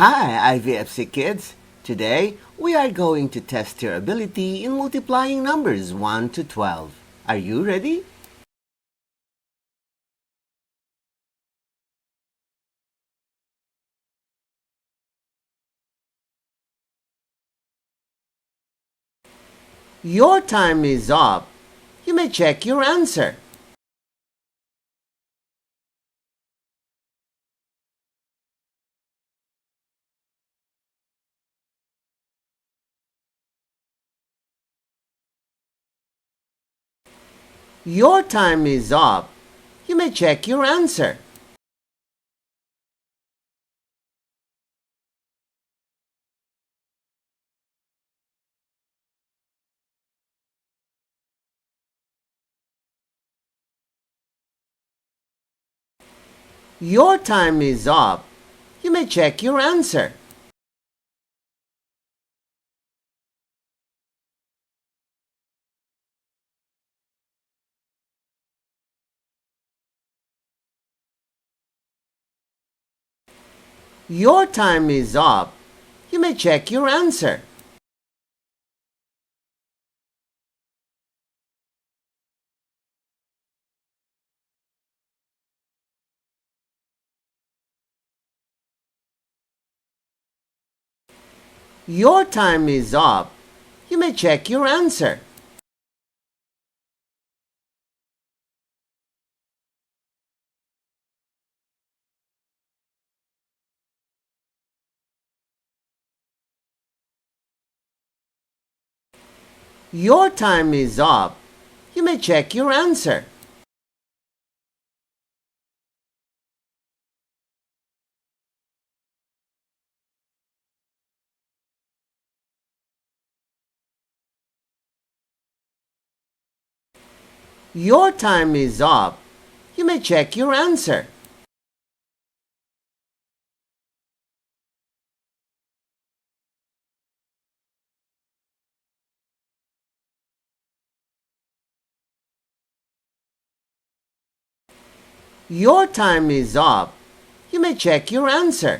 Hi, IVFC kids! Today, we are going to test your ability in multiplying numbers 1 to 12. Are you ready? Your time is up. You may check your answer. Your time is up. You may check your answer. Your time is up. You may check your answer. Your time is up. You may check your answer. Your time is up. You may check your answer. Your time is up. You may check your answer. Your time is up. You may check your answer. Your time is up. You may check your answer.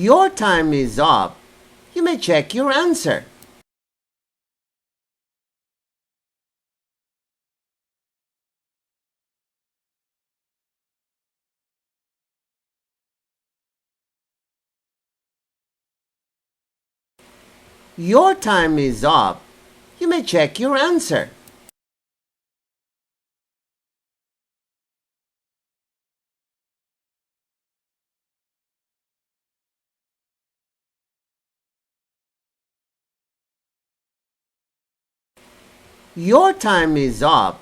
Your time is up. You may check your answer. Your time is up. You may check your answer. Your time is up.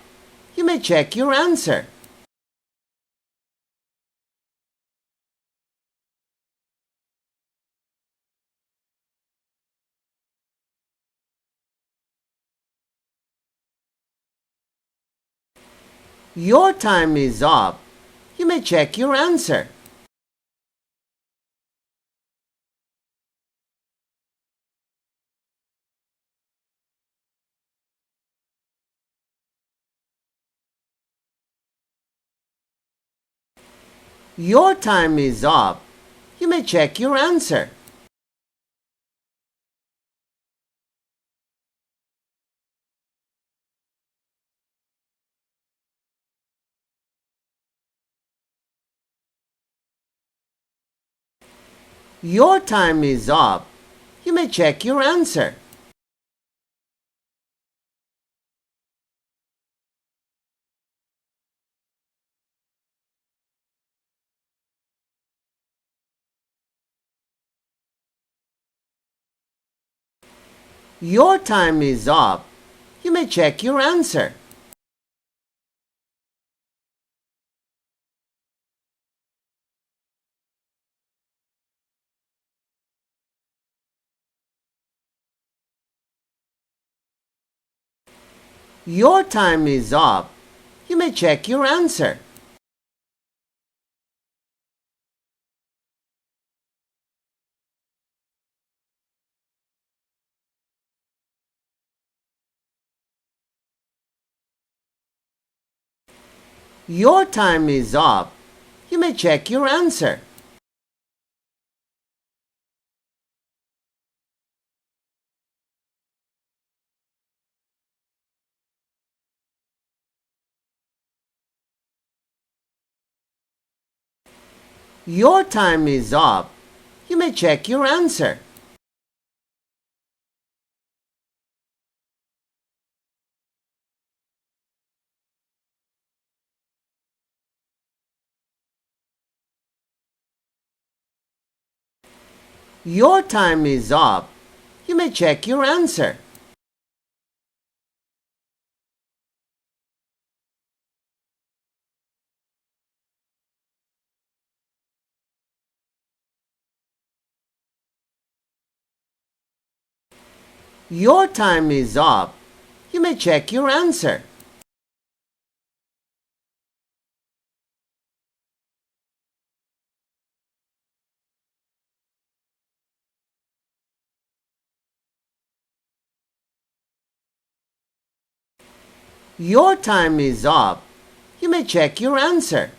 You may check your answer. Your time is up. You may check your answer. Your time is up. You may check your answer. Your time is up. You may check your answer. Your time is up. You may check your answer. Your time is up. You may check your answer. Your time is up. You may check your answer. Your time is up. You may check your answer. Your time is up. You may check your answer. Your time is up. You may check your answer. Your time is up. You may check your answer.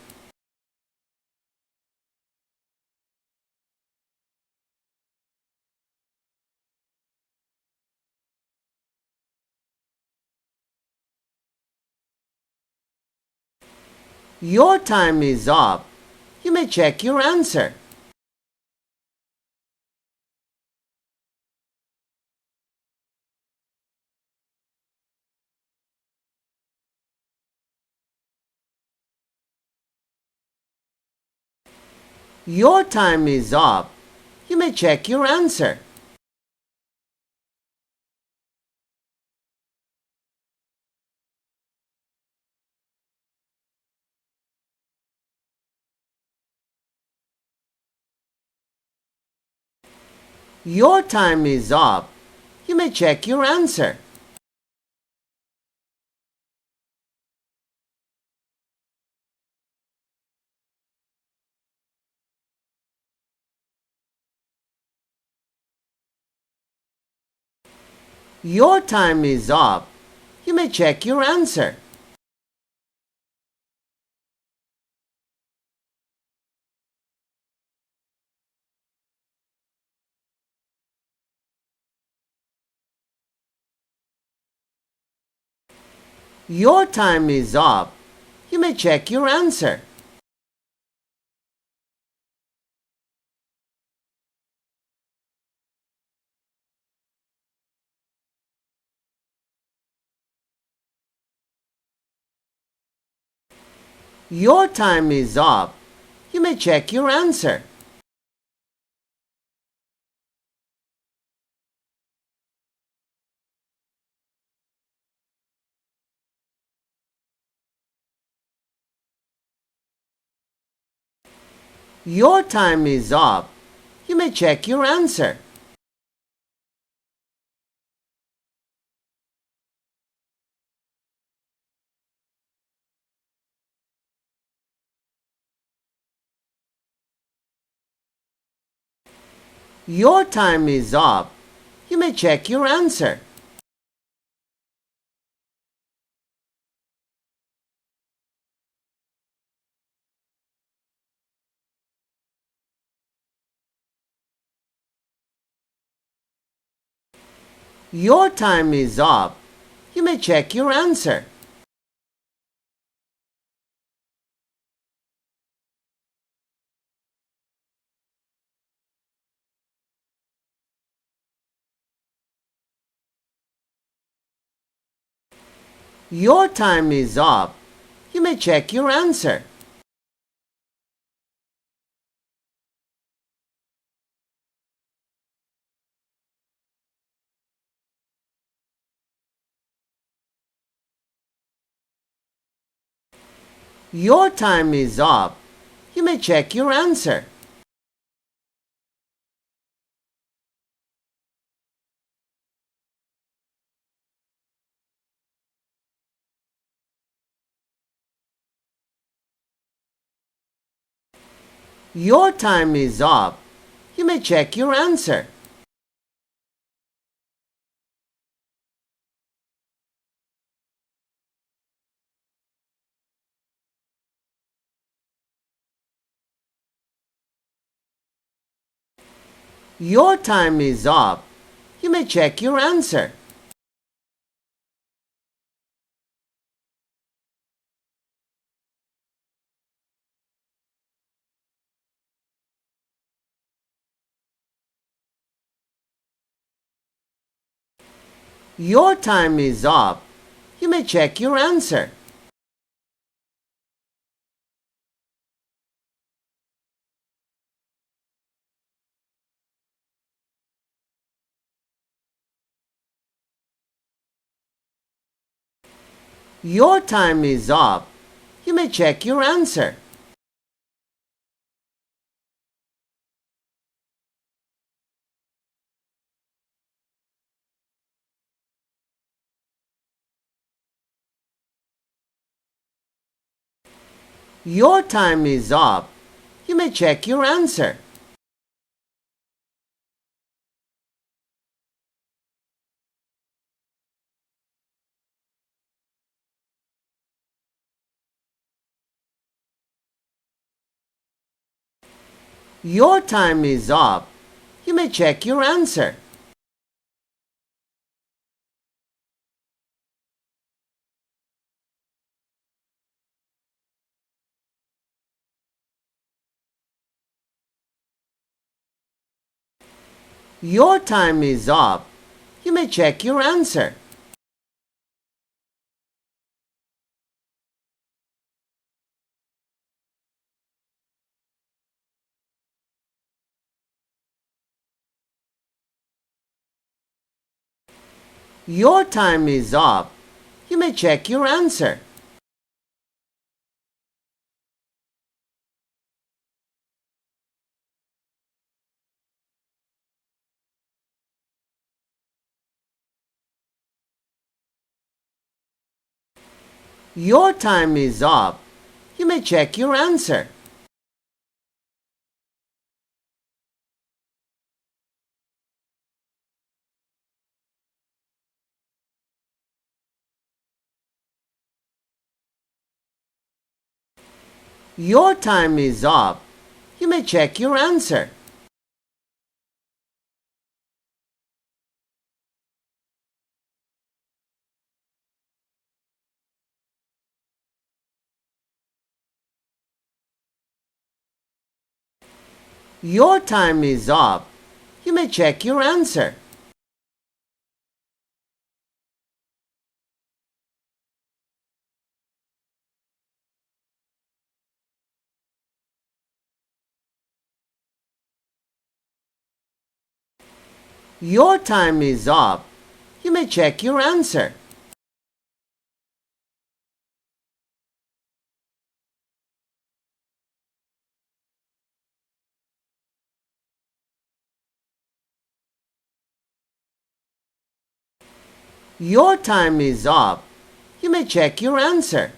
Your time is up. You may check your answer. Your time is up. You may check your answer. Your time is up. You may check your answer. Your time is up. You may check your answer. Your time is up. You may check your answer. Your time is up. You may check your answer. Your time is up. You may check your answer. Your time is up. You may check your answer. Your time is up. You may check your answer. Your time is up. You may check your answer. Your time is up. You may check your answer. Your time is up. You may check your answer. Your time is up. You may check your answer. Your time is up. You may check your answer. Your time is up. You may check your answer. Your time is up. You may check your answer. Your time is up. You may check your answer. Your time is up. You may check your answer. Your time is up. You may check your answer. Your time is up. You may check your answer. Your time is up. You may check your answer. Your time is up. You may check your answer. Your time is up. You may check your answer. Your time is up. You may check your answer.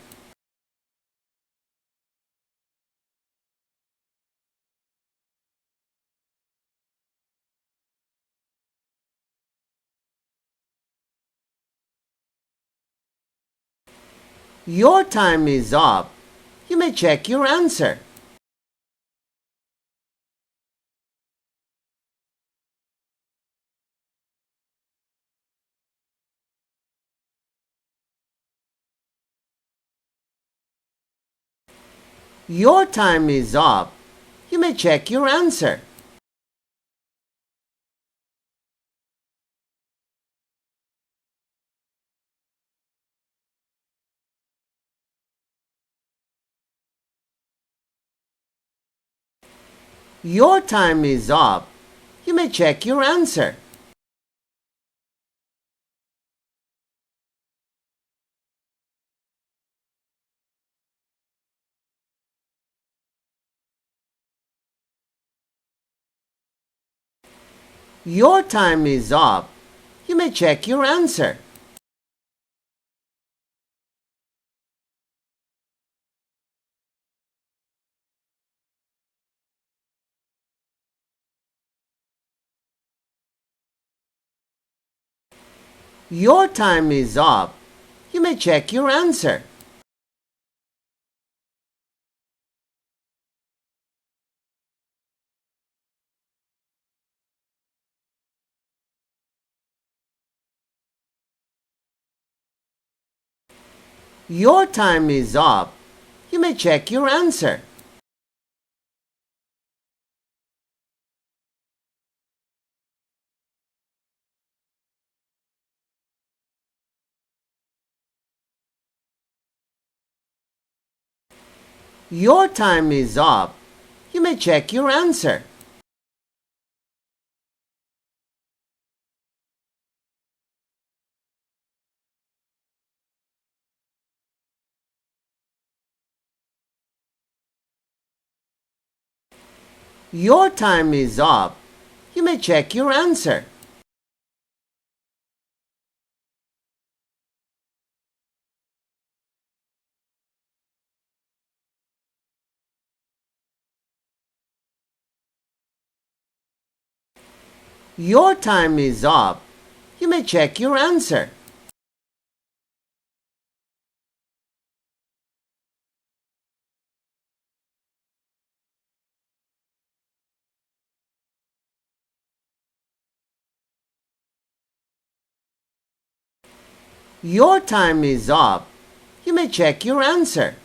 Your time is up. You may check your answer. Your time is up. You may check your answer. Your time is up. You may check your answer. Your time is up. You may check your answer. Your time is up. You may check your answer. Your time is up. You may check your answer. Your time is up. You may check your answer. Your time is up. You may check your answer. Your time is up. You may check your answer. Your time is up. You may check your answer.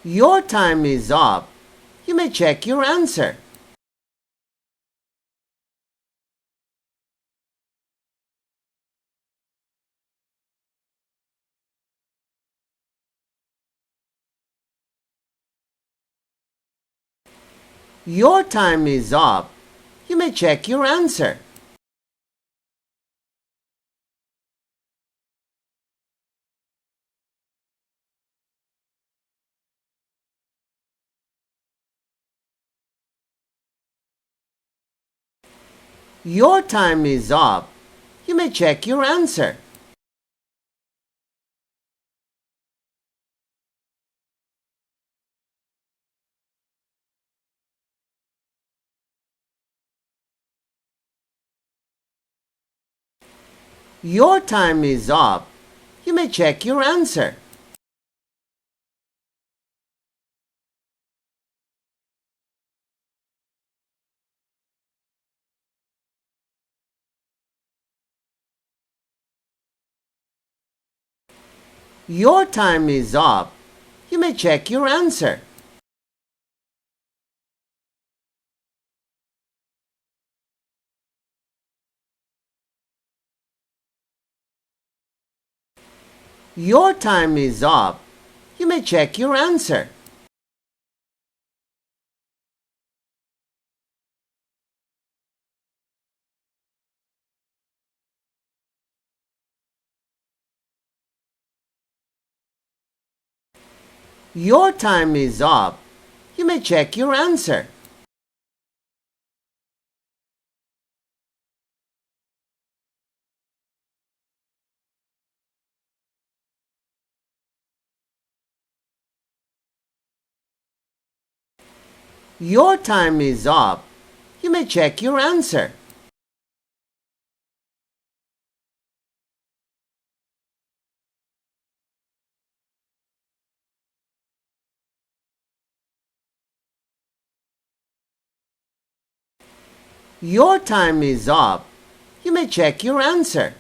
Your time is up. You may check your answer. Your time is up. You may check your answer. Your time is up. You may check your answer. Your time is up. You may check your answer. Your time is up. You may check your answer. Your time is up. You may check your answer. Your time is up. You may check your answer. Your time is up. You may check your answer. Your time is up. You may check your answer.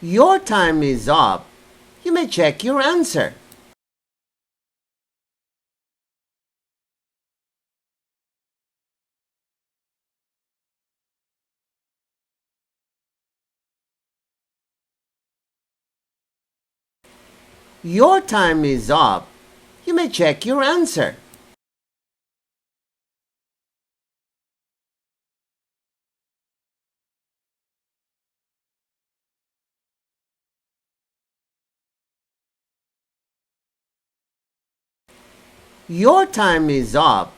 Your time is up. You may check your answer. Your time is up. You may check your answer. Your time is up.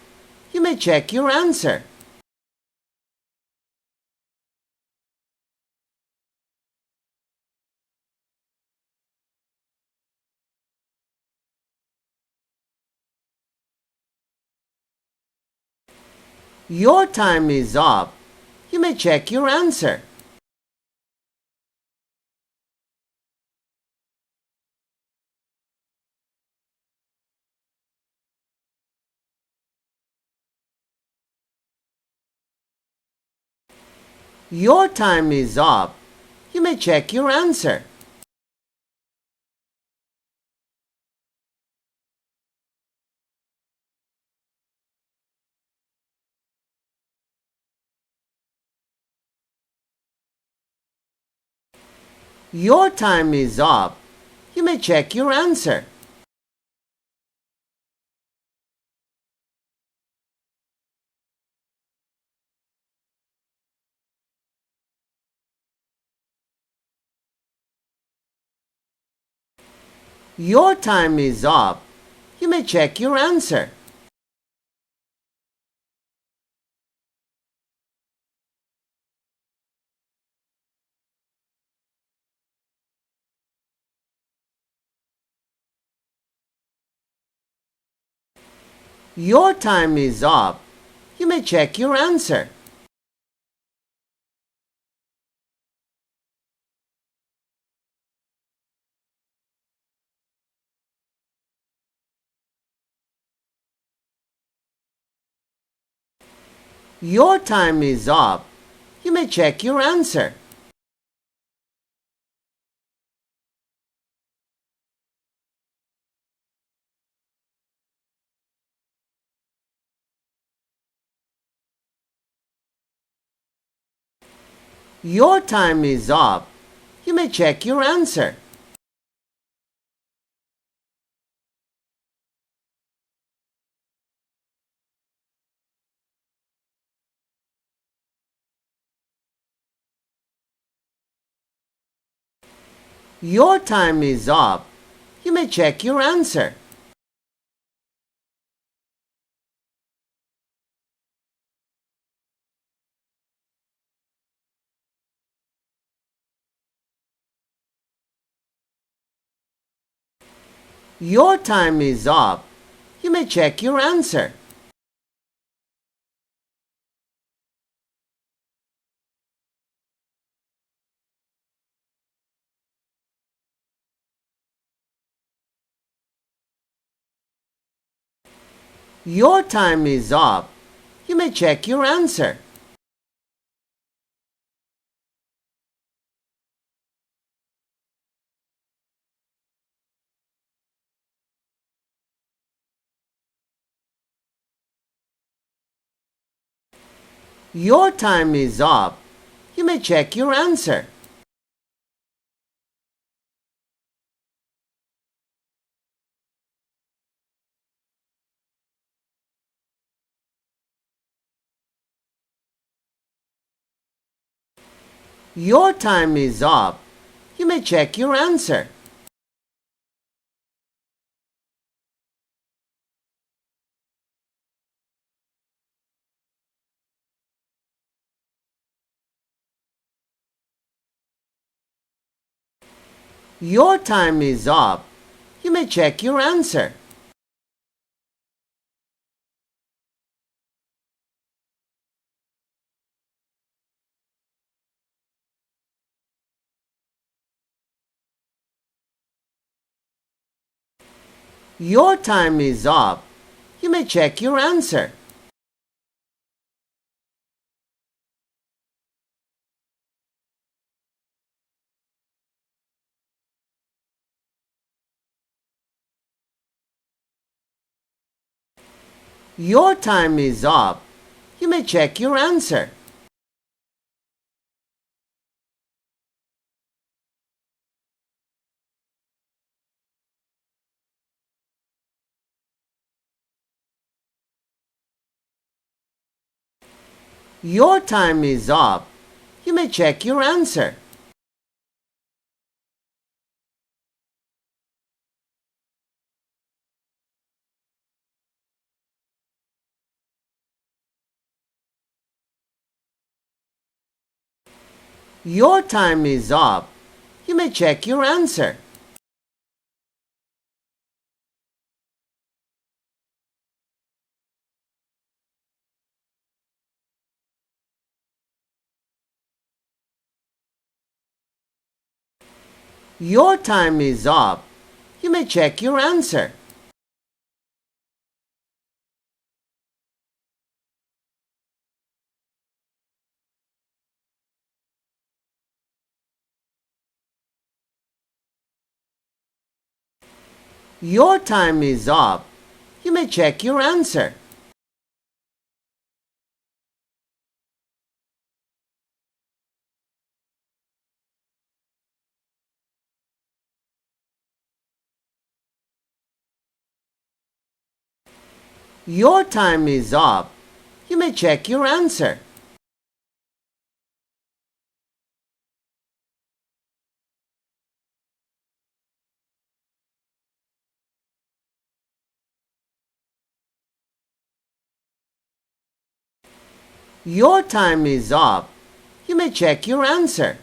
You may check your answer. Your time is up. You may check your answer. Your time is up. You may check your answer. Your time is up. You may check your answer. Your time is up. You may check your answer. Your time is up. You may check your answer. Your time is up. You may check your answer. Your time is up. You may check your answer. Your time is up. You may check your answer. Your time is up. You may check your answer. Your time is up. You may check your answer. Your time is up. You may check your answer. Your time is up. You may check your answer. Your time is up. You may check your answer. Your time is up. You may check your answer. Your time is up. You may check your answer. Your time is up. You may check your answer. Your time is up. You may check your answer. Your time is up. You may check your answer. Your time is up. You may check your answer. Your time is up. You may check your answer. Your time is up. You may check your answer.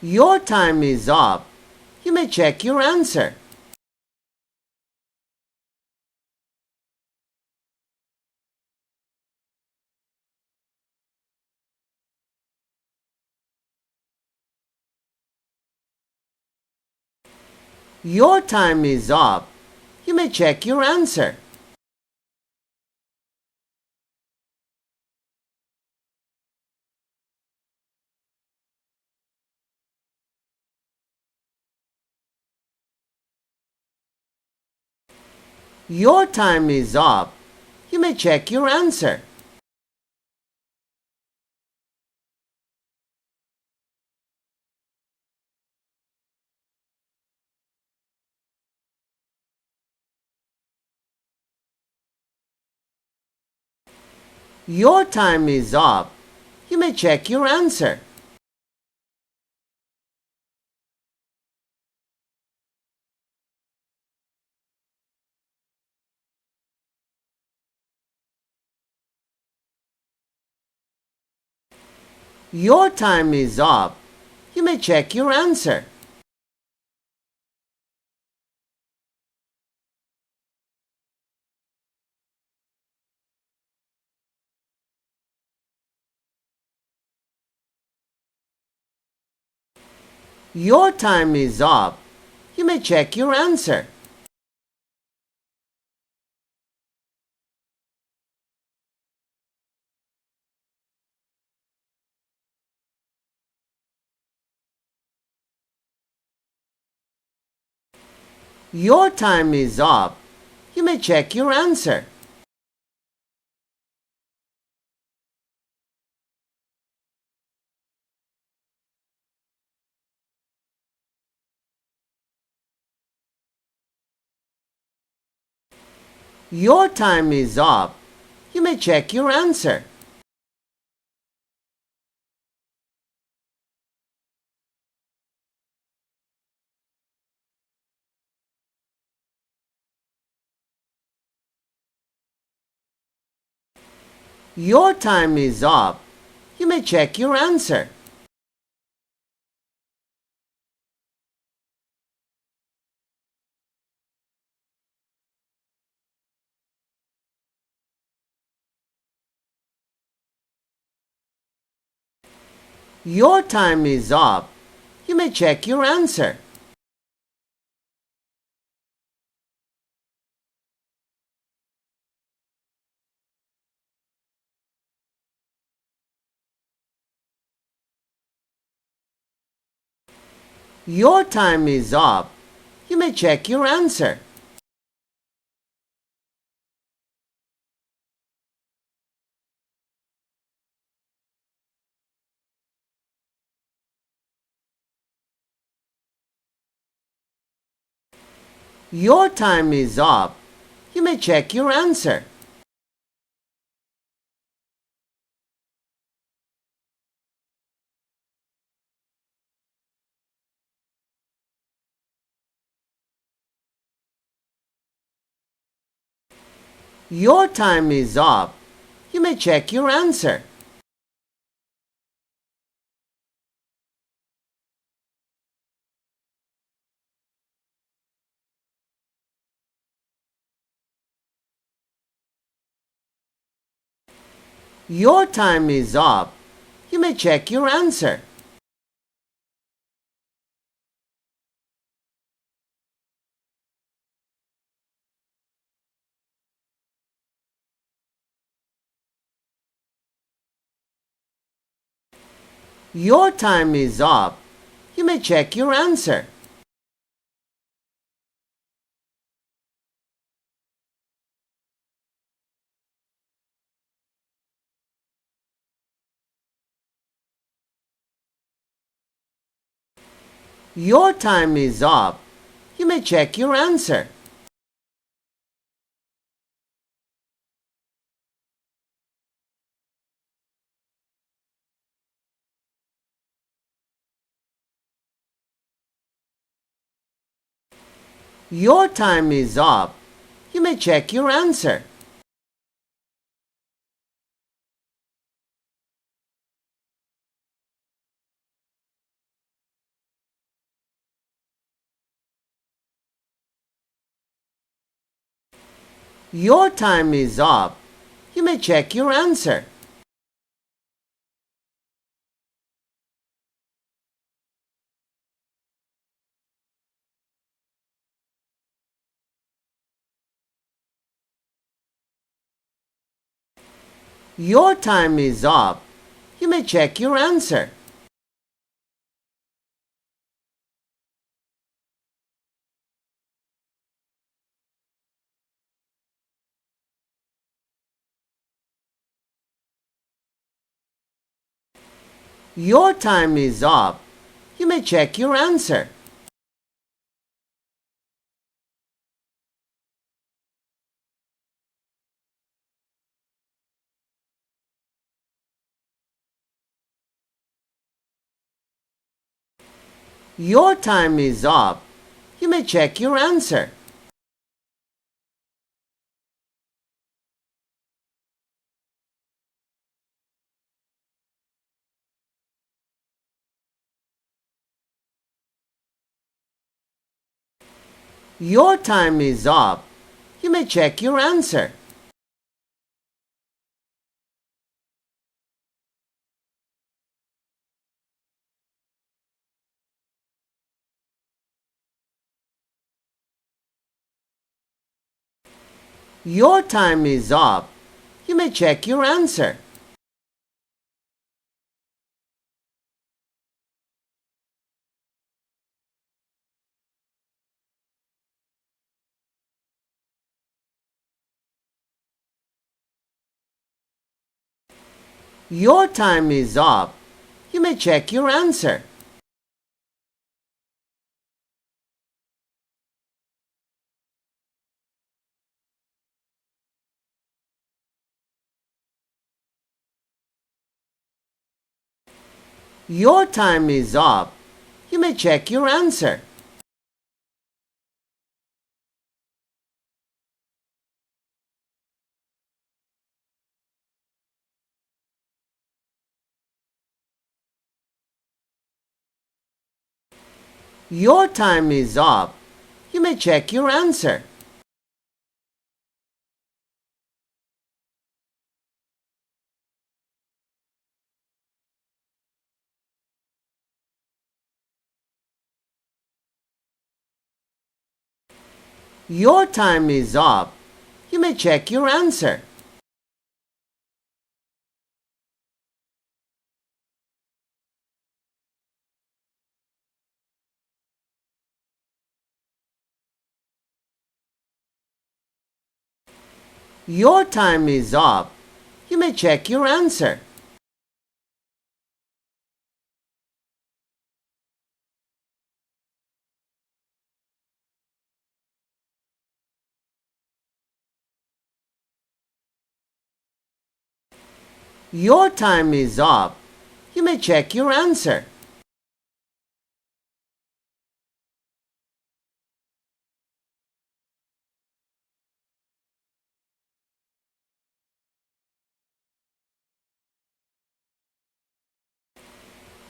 Your time is up. You may check your answer. Your time is up. You may check your answer. Your time is up. You may check your answer. Your time is up. You may check your answer. Your time is up. You may check your answer. Your time is up. You may check your answer. Your time is up. You may check your answer. Your time is up. You may check your answer. Your time is up. You may check your answer. Your time is up. You may check your answer. Your time is up. You may check your answer. Your time is up. You may check your answer. Your time is up. You may check your answer. Your time is up. You may check your answer. Your time is up. You may check your answer. Your time is up. You may check your answer. Your time is up. You may check your answer. Your time is up. You may check your answer. Your time is up. You may check your answer. Your time is up. You may check your answer. Your time is up. You may check your answer. Your time is up. You may check your answer. Your time is up. You may check your answer. Your time is up. You may check your answer. Your time is up. You may check your answer. Your time is up. You may check your answer. Your time is up. You may check your answer. Your time is up. You may check your answer. Your time is up. You may check your answer.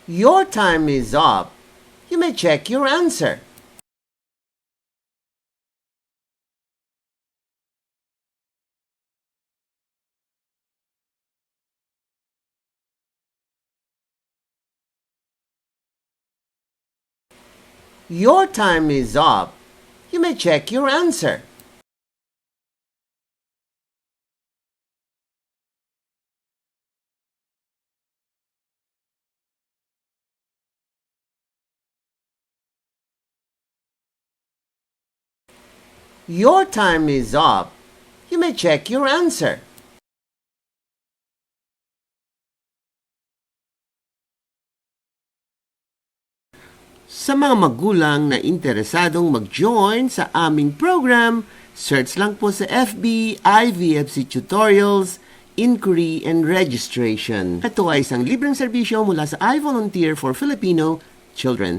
Your time is up. You may check your answer. Your time is up. You may check your answer. Your time is up. You may check your answer. Sa mga magulang na interesadong mag-join sa aming program, search lang po sa FB IVFC Tutorials, Inquiry and Registration. Ito ay isang libreng serbisyo mula sa iVolunteer for Filipino Children.